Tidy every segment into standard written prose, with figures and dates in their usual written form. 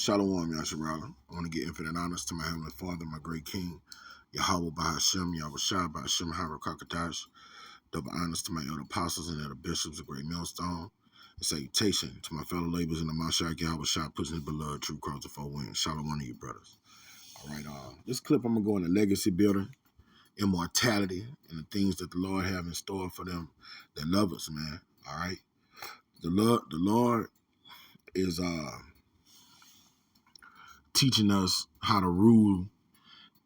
Shalom, Yasharala. I want to give infinite honors to my Heavenly Father, my great King, Yahweh Bahashem, Yahweh Shai, Bahashem, Harakakatash. Double honors to my elder apostles and elder bishops of Great Millstone. And salutation to my fellow laborers in the Mashak, Yahweh Shai, pushing his beloved true cross to four winds. Shalom to you, brothers. All right, this clip, I'm going to go into legacy building, immortality, and the things that the Lord have in store for them that love us, man. All right? The Lord is teaching us how to rule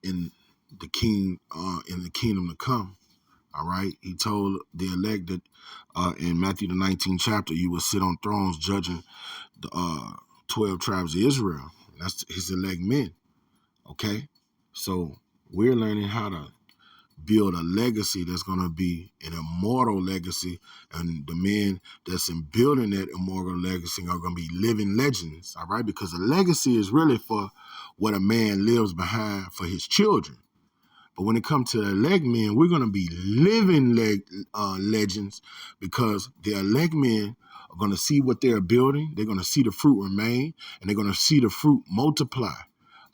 in the kingdom to come. All right. He told the elect that in Matthew the 19th chapter, you will sit on thrones judging the 12 tribes of Israel. That's his elect men. Okay. So we're learning how to build a legacy that's going to be an immortal legacy, and the men that's in building that immortal legacy are going to be living legends. All right. Because a legacy is really for what a man lives behind for his children. But when it comes to the elect men, we're going to be living legends, because the elect men are going to see what they're building. They're going to see the fruit remain, and they're going to see the fruit multiply.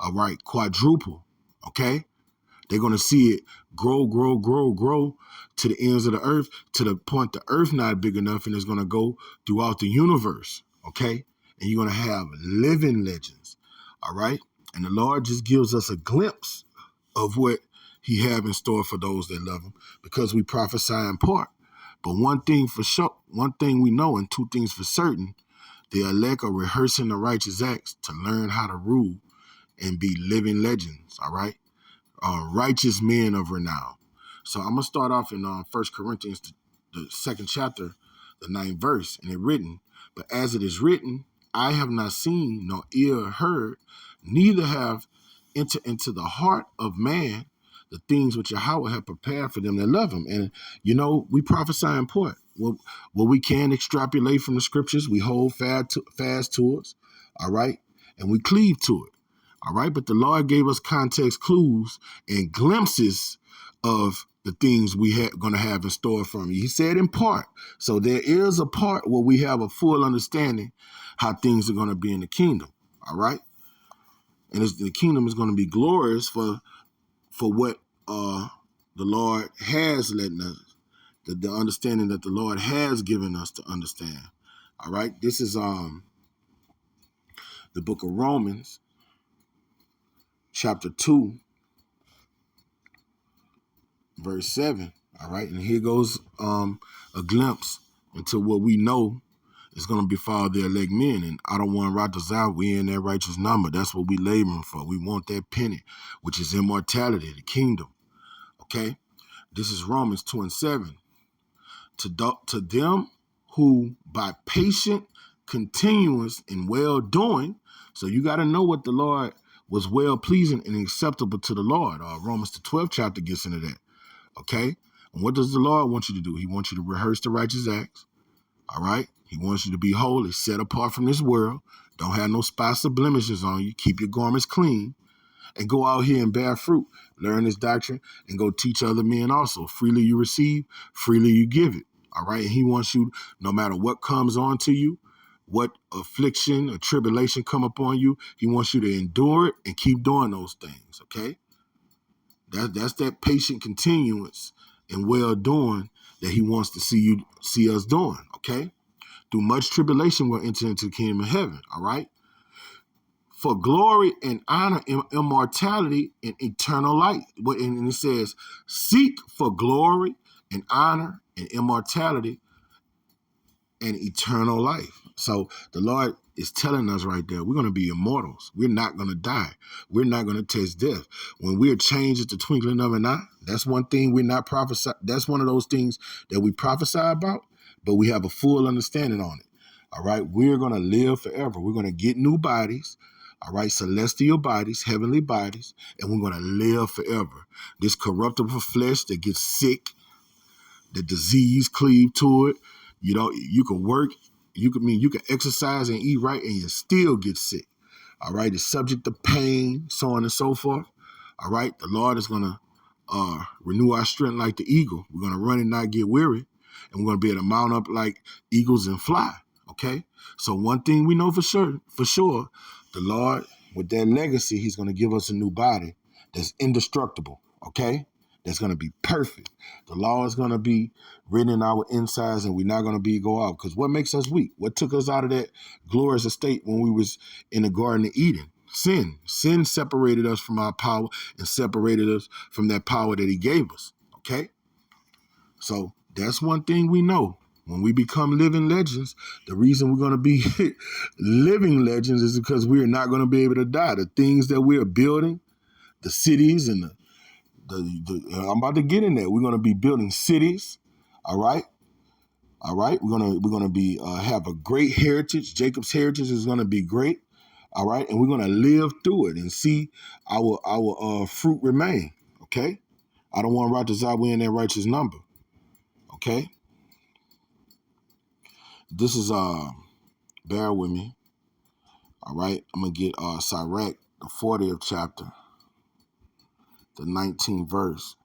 All right, quadruple. Okay, they're going to see it grow to the ends of the earth, to the point the earth not big enough, and it's going to go throughout the universe. Okay, and you're going to have living legends. All right, and the Lord just gives us a glimpse of what he have in store for those that love him, because we prophesy in part. But one thing for sure, one thing we know, and two things for certain, the elect are rehearsing the righteous acts to learn how to rule and be living legends, all right? Righteous men of renown. So I'm going to start off in 1 Corinthians, the second chapter, the 9th verse, and it written, but as it is written, I have not seen nor ear heard, neither have entered into the heart of man the things which Yahweh have prepared for them that love him. And, you know, we prophesy in part. What we can extrapolate from the scriptures, we hold fast to it, all right? And we cleave to it, all right? But the Lord gave us context clues and glimpses of the things we going to have in store from you. He said in part. So there is a part where we have a full understanding how things are going to be in the kingdom, all right? And the kingdom is going to be glorious for what the Lord has letting us, the understanding that the Lord has given us to understand. All right, this is the book of Romans, chapter 2, verse 7. All right, and here goes a glimpse into what we know is going to befall the elect men. And I don't want to write this out. We in that righteous number. That's what we laboring for. We want that penny, which is immortality, the kingdom. Okay, this is Romans 2 and 7. To them who by patient continuance in well-doing, so you got to know what the Lord was well-pleasing and acceptable to the Lord. Romans the 12th chapter gets into that, okay? And what does the Lord want you to do? He wants you to rehearse the righteous acts, all right? He wants you to be holy, set apart from this world. Don't have no spots or blemishes on you. Keep your garments clean. And go out here and bear fruit. Learn this doctrine and go teach other men also. Freely you receive, freely you give it. All right. And he wants you, no matter what comes on to you, what affliction or tribulation come upon you, he wants you to endure it and keep doing those things. Okay. That's that patient continuance and well-doing that he wants to see us doing. Okay. Through much tribulation, we'll enter into the kingdom of heaven. All right. For glory and honor, immortality, and eternal life. And it says, seek for glory and honor and immortality and eternal life. So the Lord is telling us right there, we're going to be immortals. We're not going to die. We're not going to taste death. When we're changed at the twinkling of an eye, that's one thing we're not prophesy. That's one of those things that we prophesy about, but we have a full understanding on it. All right. We're going to live forever. We're going to get new bodies. All right, celestial bodies, heavenly bodies, and we're going to live forever. This corruptible flesh that gets sick, the disease cleave to it. You know, you can work, you can exercise and eat right, and you still get sick. All right, it's subject to pain, so on and so forth. All right, the Lord is going to renew our strength like the eagle. We're going to run and not get weary, and we're going to be able to mount up like eagles and fly. Okay, so one thing we know for sure. The Lord, with that legacy, he's going to give us a new body that's indestructible, okay? That's going to be perfect. The law is going to be written in our insides, and we're not going to go out. Because what makes us weak? What took us out of that glorious estate when we was in the Garden of Eden? Sin. Sin separated us from our power and separated us from that power that he gave us, okay? So that's one thing we know. When we become living legends, the reason we're going to be living legends is because we are not going to be able to die. The things that we are building, the cities and I'm about to get in there. We're going to be building cities. All right. All right. We're going to be have a great heritage. Jacob's heritage is going to be great. All right. And we're going to live through it and see our fruit remain. Okay. I don't want righteous out. We in that righteous number. Okay. This is bear with me. All right, I'm gonna get Sirach, the 40th chapter, the 19th verse.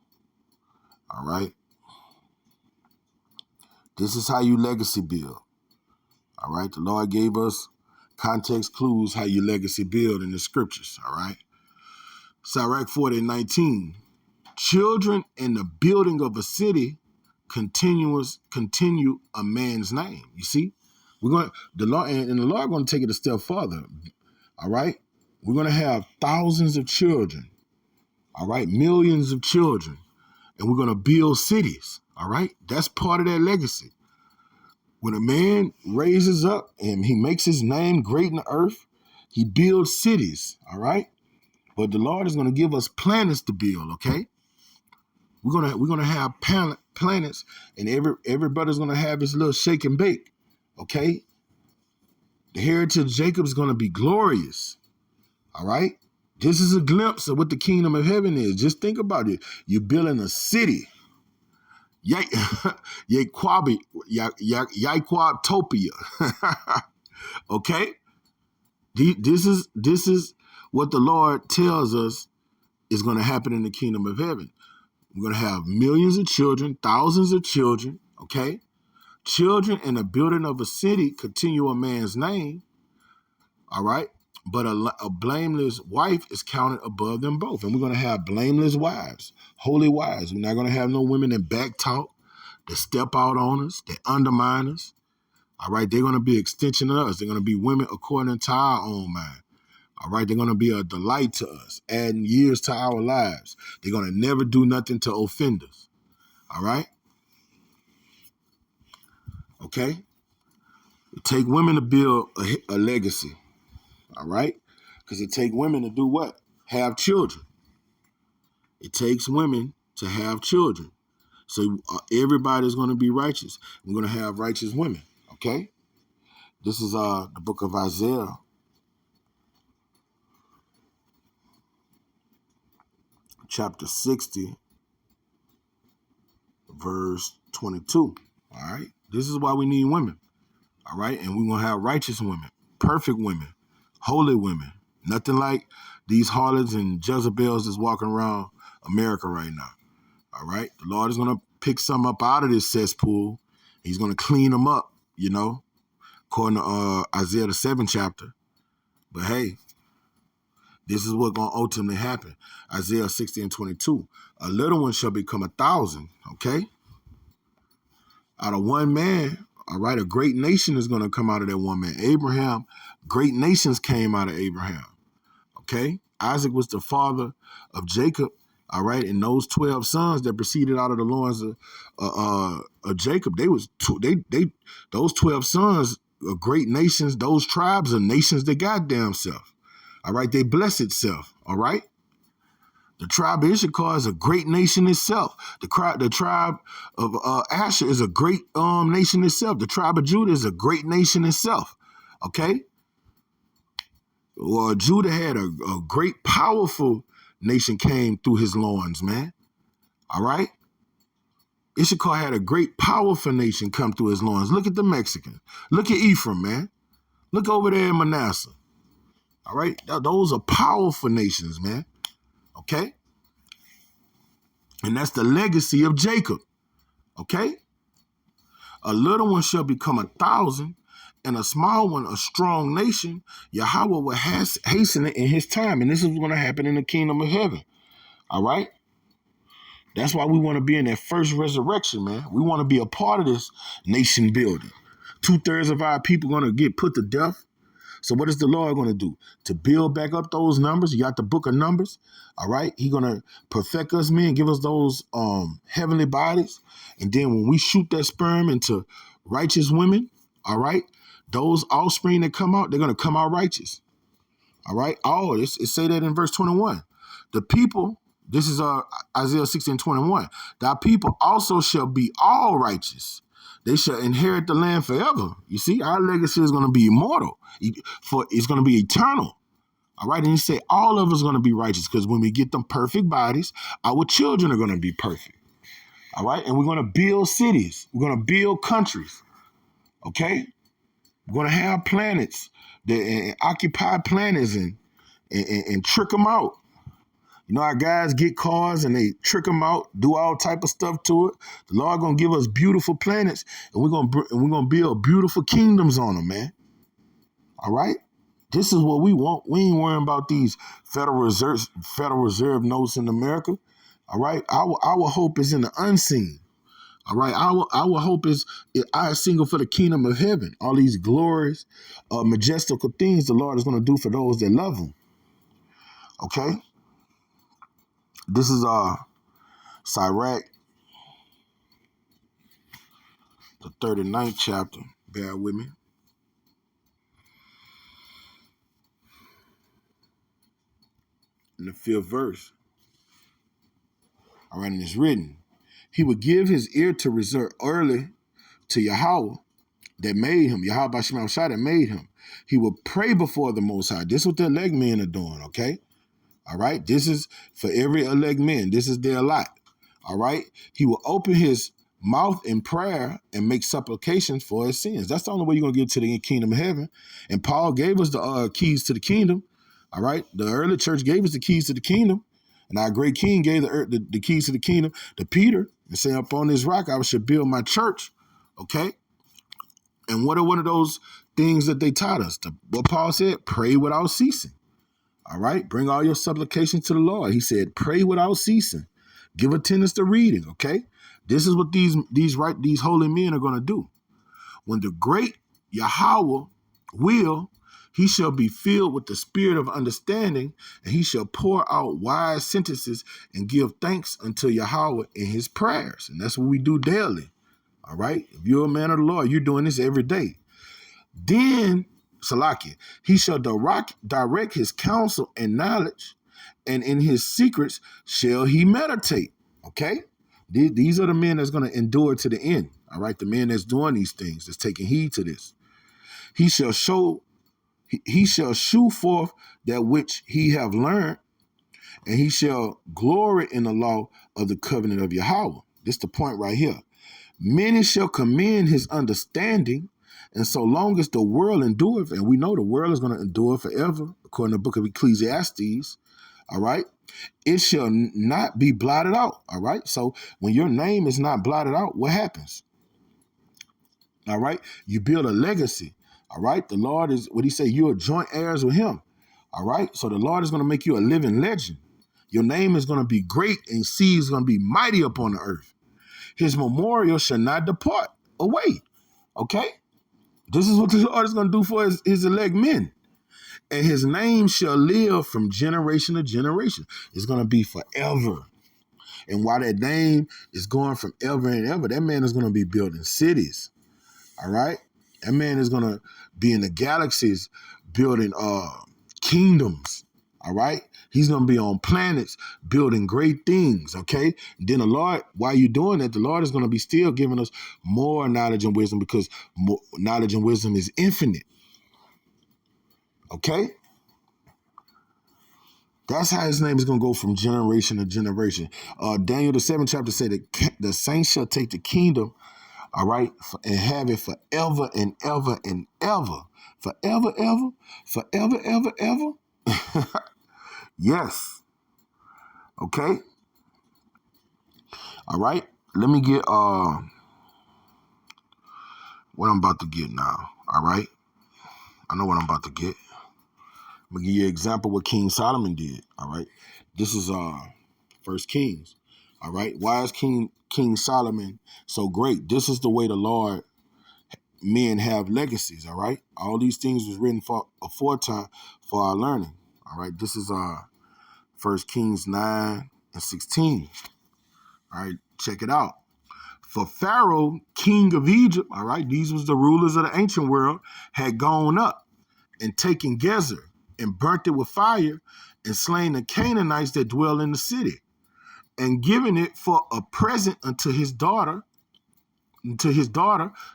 All right. This is how you legacy build. All right. The Lord gave us context clues how you legacy build in the scriptures. All right. Sirach 40:19. Children in the building of a city continue a man's name. You see? The Lord going to take it a step further. All right. We're going to have thousands of children. All right. Millions of children. And we're going to build cities. All right. That's part of that legacy. When a man raises up and he makes his name great in the earth, he builds cities. All right. But the Lord is going to give us planets to build. Okay. We're gonna have planets, and everybody's gonna have his little shake and bake. Okay. The heritage of Jacob is gonna be glorious. All right. This is a glimpse of what the kingdom of heaven is. Just think about it. You're building a city. Yaquabtopia. Okay. This is what the Lord tells us is going to happen in the kingdom of heaven. We're going to have millions of children, thousands of children, okay? Children in the building of a city continue a man's name, all right? But a blameless wife is counted above them both. And we're going to have blameless wives, holy wives. We're not going to have no women that back talk, that step out on us, that undermine us, all right? They're going to be extension of us. They're going to be women according to our own mind. All right, they're going to be a delight to us, adding years to our lives. They're going to never do nothing to offend us. All right? Okay? It takes women to build a legacy. All right? Because it takes women to do what? Have children. It takes women to have children. So everybody's going to be righteous. We're going to have righteous women. Okay? This is the book of Isaiah. Chapter 60, verse 22. All right. This is why we need women. All right. And we're going to have righteous women, perfect women, holy women. Nothing like these harlots and Jezebels that's walking around America right now. All right. The Lord is going to pick some up out of this cesspool. He's going to clean them up, according to Isaiah the 7th chapter. But hey, this is what's going to ultimately happen. Isaiah 60:22. A little one shall become 1,000, okay? Out of one man, all right, a great nation is going to come out of that one man. Abraham, great nations came out of Abraham, okay? Isaac was the father of Jacob, all right? And those 12 sons that proceeded out of the loins of Jacob, those 12 sons are great nations. Those tribes are nations that goddamn self. All right, they bless itself, all right? The tribe of Issachar is a great nation itself. The tribe of Asher is a great nation itself. The tribe of Judah is a great nation itself, okay? Well, Judah had a great, powerful nation came through his loins, man, all right? Issachar had a great, powerful nation come through his loins. Look at the Mexican. Look at Ephraim, man. Look over there in Manasseh. All right, those are powerful nations, man. Okay? And that's the legacy of Jacob. Okay? A little one shall become 1,000, and a small one, a strong nation, Yahweh will hasten it in his time. And this is going to happen in the kingdom of heaven. All right? That's why we want to be in that first resurrection, man. We want to be a part of this nation building. 2/3 of our people going to get put to death. So what is the Lord going to do? To build back up those numbers. You got the book of Numbers. All right. He's going to perfect us, man, give us those heavenly bodies. And then when we shoot that sperm into righteous women, all right, those offspring that come out, they're going to come out righteous. All right. Oh, it say that in verse 21. The people, this is Isaiah 16:21. Thy people also shall be all righteous. They shall inherit the land forever. You see, our legacy is going to be immortal. It's going to be eternal. All right. And he said all of us are going to be righteous because when we get them perfect bodies, our children are going to be perfect. All right. And we're going to build cities. We're going to build countries. Okay. We're going to have planets that occupy planets and trick them out. You know, our guys get cars and they trick them out, do all type of stuff to it. The Lord gonna give us beautiful planets, and we're gonna build beautiful kingdoms on them, man. All right, this is what we want. We ain't worrying about these Federal Reserve notes in America. All right, our hope is in the unseen. All right, our hope is our single for the kingdom of heaven. All these glorious, majestical things the Lord is gonna do for those that love Him. Okay. This is Sirach, the 39th chapter. Bear with me. In the 5th verse. All right, and it's written, he would give his ear to reserve early to Yahweh that made him, Yahweh Bashim Shai that made him. He will pray before the Most High. This is what the elect men are doing, okay? All right, this is for every elect man. This is their lot. All right, he will open his mouth in prayer and make supplications for his sins. That's the only way you're going to get to the kingdom of heaven. And Paul gave us the keys to the kingdom. All right, the early church gave us the keys to the kingdom. And our great king gave the keys to the kingdom to Peter and said, upon this rock, I should build my church. Okay. And what are one of those things that they taught us? What Paul said, pray without ceasing. All right, bring all your supplications to the Lord. He said, pray without ceasing. Give attendance to reading, okay? This is what these holy men are going to do. When the great Yahweh will, he shall be filled with the spirit of understanding, and he shall pour out wise sentences and give thanks unto Yahweh in his prayers. And that's what we do daily, all right? If you're a man of the Lord, you're doing this every day. Then Salakia, he shall direct his counsel and knowledge, and in his secrets shall he meditate. Okay? These are the men that's going to endure to the end. All right? The men that's doing these things, that's taking heed to this. He shall shew forth that which he have learned, and he shall glory in the law of the covenant of Yahweh. This is the point right here. Many shall commend his understanding, and so long as the world endureth, and we know the world is going to endure forever, according to the book of Ecclesiastes, all right, it shall not be blotted out, all right? So when your name is not blotted out, what happens? All right, you build a legacy, all right? The Lord is, what he say, you are joint heirs with him, all right? So the Lord is going to make you a living legend. Your name is going to be great, and seed is going to be mighty upon the earth. His memorial shall not depart away, okay? This is what the Lord is going to do for his elect men. And his name shall live from generation to generation. It's going to be forever. And while that name is going from ever and ever, that man is going to be building cities. All right? That man is going to be in the galaxies building kingdoms. All right? He's going to be on planets building great things, okay? And then the Lord, while you're doing that, the Lord is going to be still giving us more knowledge and wisdom because knowledge and wisdom is infinite, okay? That's how his name is going to go from generation to generation. Daniel, the 7th chapter, said that the saints shall take the kingdom, all right, and have it forever and ever and ever. Forever, ever, forever, ever, ever. Yes. Okay. All right. Let me get what I'm about to get now. All right. I know what I'm about to get. I'm gonna give you an example of what King Solomon did. All right. This is First Kings. All right. Why is King Solomon so great? This is the way the Lord men have legacies. All right. All these things was written for aforetime for our learning. All right. This is First Kings 9:16. All right. Check it out. For Pharaoh, king of Egypt, all right, these was the rulers of the ancient world, had gone up and taken Gezer and burnt it with fire and slain the Canaanites that dwell in the city and given it for a present unto his daughter,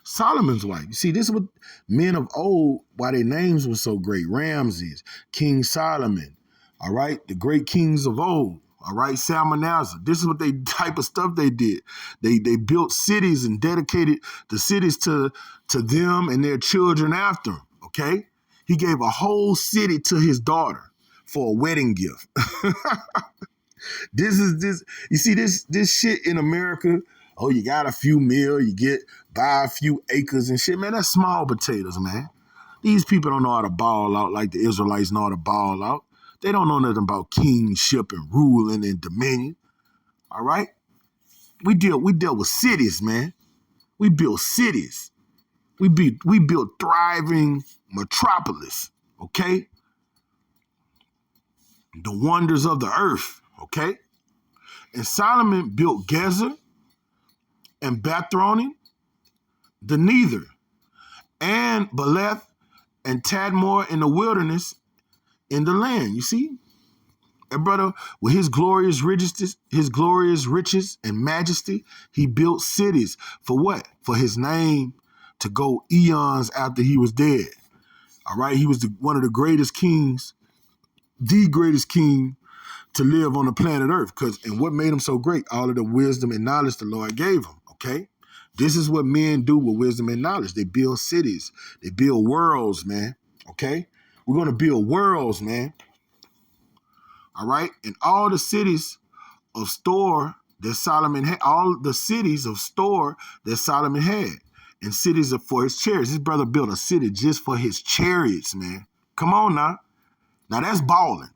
Solomon's wife. You see, this is what men of old, why their names were so great. Ramses, King Solomon, all right, the great kings of old. All right, Salmanazar. This is what they type of stuff they did. They built cities and dedicated the cities to them and their children after them. Okay, he gave a whole city to his daughter for a wedding gift. This. You see this shit in America. Oh, you got a few mil, you buy a few acres and shit. Man, that's small potatoes, man. These people don't know how to ball out like the Israelites know how to ball out. They don't know nothing about kingship and ruling and dominion. All right? We dealt with cities, man. We built cities. We built thriving metropolis, okay? The wonders of the earth, okay? And Solomon built Gezer and Bathronim, the Nether, and Beleth and Tadmor in the wilderness in the land. You see? And brother, with his glorious riches and majesty, he built cities for what? For his name to go eons after he was dead. All right, he was one of the greatest kings, the greatest king to live on the planet Earth. And what made him so great? All of the wisdom and knowledge the Lord gave him. Okay, this is what men do with wisdom and knowledge. They build cities. They build worlds, man. Okay, we're gonna build worlds, man. All right, and all the cities of store that Solomon had, and cities for his chariots. His brother built a city just for his chariots, man. Come on now. Now that's balling.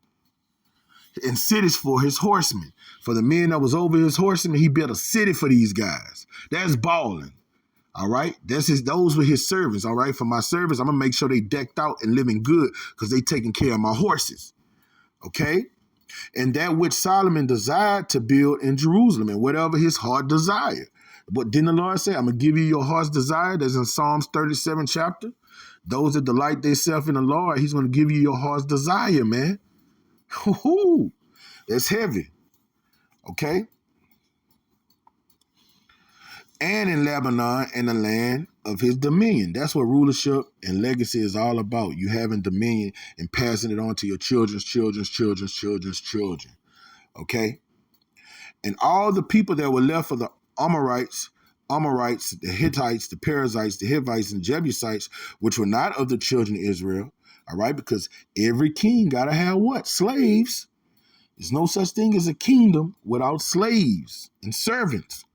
And cities for his horsemen. For the men that was over his horsemen, he built a city for these guys. That's balling. All right. Those were his servants. All right. For my servants, I'm gonna make sure they decked out and living good because they taking care of my horses. Okay. And that which Solomon desired to build in Jerusalem, and whatever his heart desired. But didn't the Lord say, I'm going to give you your heart's desire? That's in Psalms 37 chapter. Those that delight themselves in the Lord, he's going to give you your heart's desire, man. That's heavy. Okay? And in Lebanon and the land of his dominion. That's what rulership and legacy is all about. You having dominion and passing it on to your children's children's children's children's children. Okay? And all the people that were left of the Amorites, the Hittites, the Perizzites, the Hivites, and Jebusites, which were not of the children of Israel, all right? Because every king got to have what? Slaves. There's no such thing as a kingdom without slaves and servants.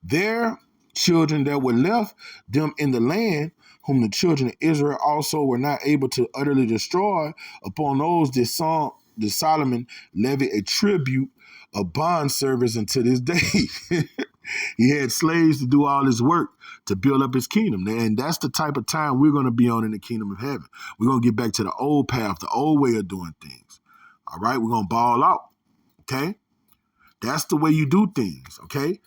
Their children that were left them in the land, whom the children of Israel also were not able to utterly destroy, upon those did Solomon levy a tribute of bond service unto this day. He had slaves to do all his work to build up his kingdom. And that's the type of time we're going to be on in the kingdom of heaven. We're going to get back to the old path, the old way of doing things. All right, we're going to ball out. Okay? That's the way you do things. Okay?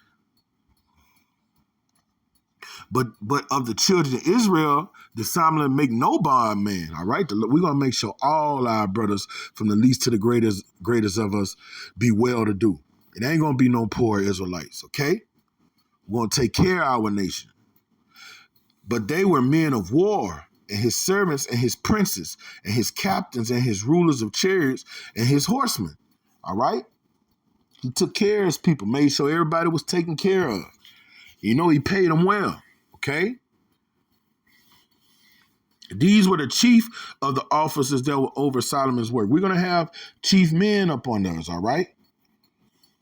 But of the children of Israel, the Solomon make no bond man. All right, we're gonna make sure all our brothers, from the least to the greatest of us, be well to do. It ain't gonna be no poor Israelites. Okay, we're gonna take care of our nation. But they were men of war, and his servants, and his princes, and his captains, and his rulers of chariots, and his horsemen. All right, he took care of his people, made sure everybody was taken care of. You know, he paid them well. Okay? These were the chief of the officers that were over Solomon's work. We're going to have chief men up on those, all right?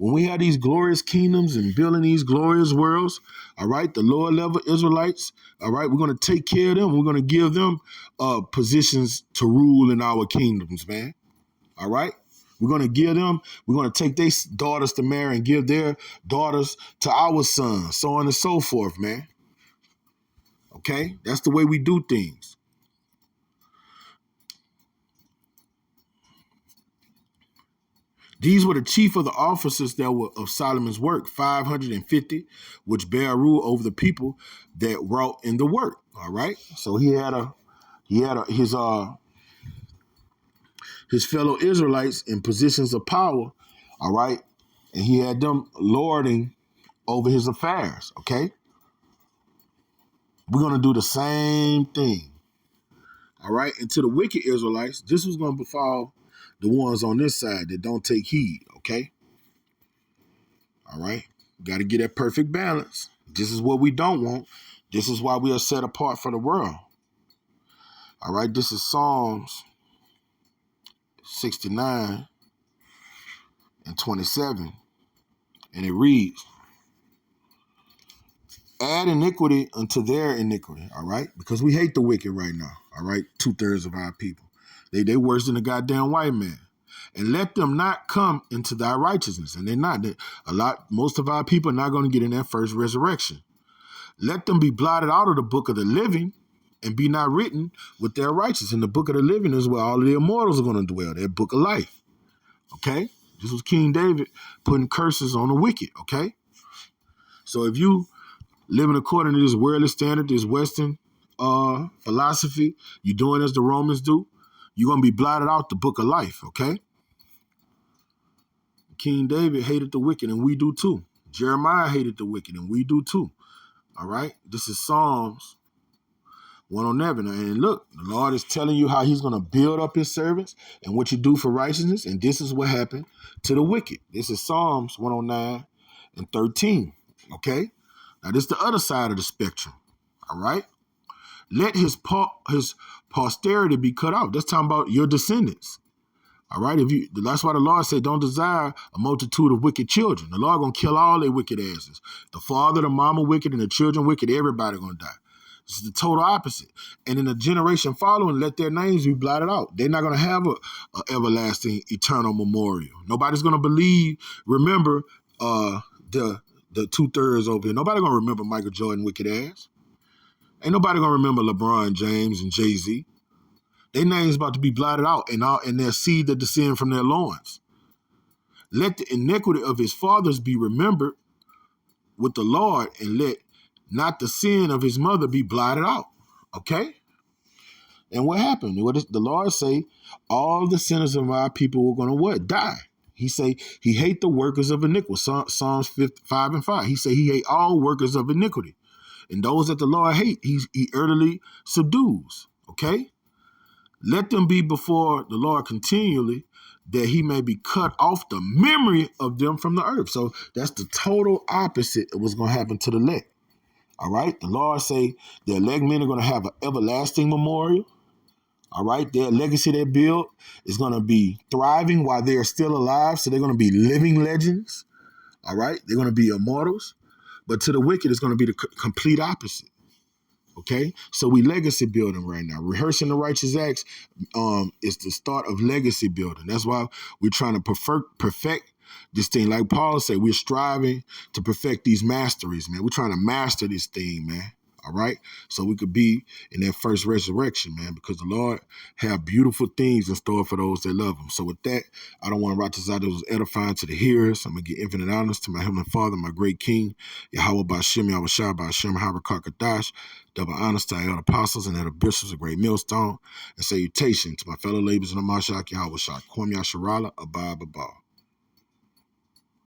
When we have these glorious kingdoms and building these glorious worlds, all right, the lower level Israelites, all right, we're going to take care of them. We're going to give them positions to rule in our kingdoms, man. All right. We're going to give them, we're going to take their daughters to marry and give their daughters to our sons, so on and so forth, man. Okay? That's the way we do things. These were the chief of the officers that were of Solomon's work, 550, which bear rule over the people that wrought in the work. All right. So he had his fellow Israelites in positions of power. All right. And he had them lording over his affairs. Okay. We're going to do the same thing. All right. And to the wicked Israelites, this was going to befall the ones on this side that don't take heed. Okay. All right. Got to get that perfect balance. This is what we don't want. This is why we are set apart from the world. All right. This is Psalms 69 and 27. And it reads, add iniquity unto their iniquity. All right. Because we hate the wicked right now. All right. 2/3 of our people. They worse than the goddamn white man. And let them not come into thy righteousness. And they're not. Most of our people are not going to get in that first resurrection. Let them be blotted out of the book of the living and be not written with their righteousness. In the book of the living is where all of the immortals are going to dwell, their book of life. Okay? This was King David putting curses on the wicked. Okay? So if you living according to this worldly standard, this Western philosophy, you're doing as the Romans do, you're going to be blotted out the book of life. Okay? King David hated the wicked, and we do too. Jeremiah hated the wicked, and we do too. All right? This is Psalms 111. And look, the Lord is telling you how he's going to build up his servants and what you do for righteousness. And this is what happened to the wicked. This is Psalms 109 and 13. Okay? Now, this is the other side of the spectrum. All right? Let his posterity be cut off. That's talking about your descendants. All right, that's why the Lord said, don't desire a multitude of wicked children. The Lord gonna kill all their wicked asses. The father, the mama wicked, and the children wicked, everybody gonna die. This is the total opposite. And in the generation following, let their names be blotted out. They're not gonna have a everlasting, eternal memorial. Nobody's gonna remember the 2/3 over here. Nobody gonna remember Michael Jordan wicked ass. Ain't nobody gonna remember LeBron James and Jay-Z. Their name's about to be blotted out, and their seed that descend from their loins. Let the iniquity of his fathers be remembered with the Lord, and let not the sin of his mother be blotted out. Okay? And what happened? What does the Lord say? All the sinners of our people were going to what? Die. He say he hate the workers of iniquity. Psalms 5 and 5. He say he hate all workers of iniquity. And those that the Lord hate, he utterly subdues. Okay? Let them be before the Lord continually, that he may be cut off the memory of them from the earth. So that's the total opposite of what's going to happen to the elect. All right? The Lord say the elect men are going to have an everlasting memorial. All right? Their legacy they build is going to be thriving while they're still alive. So they're going to be living legends. All right? They're going to be immortals. But to the wicked, it's going to be the complete opposite. Okay, so we legacy building right now. Rehearsing the righteous acts is the start of legacy building. That's why we're trying to perfect this thing. Like Paul said, we're striving to perfect these masteries, man. We're trying to master this thing, man. All right, so we could be in that first resurrection, man, because the Lord have beautiful things in store for those that love him. So with that, I don't want to write this out. It was edifying to the hearers. I'm going to give infinite honors to my Heavenly Father, my great King, Yahweh Ba'Shem, Yahweh Shai Ba'Shem, Harakakadash, double honors to our apostles and other bishops, a great millstone, and salutation to my fellow laborers in the Mashak, Yahweh Shai, Kwam Yasharala, Abba, Abba.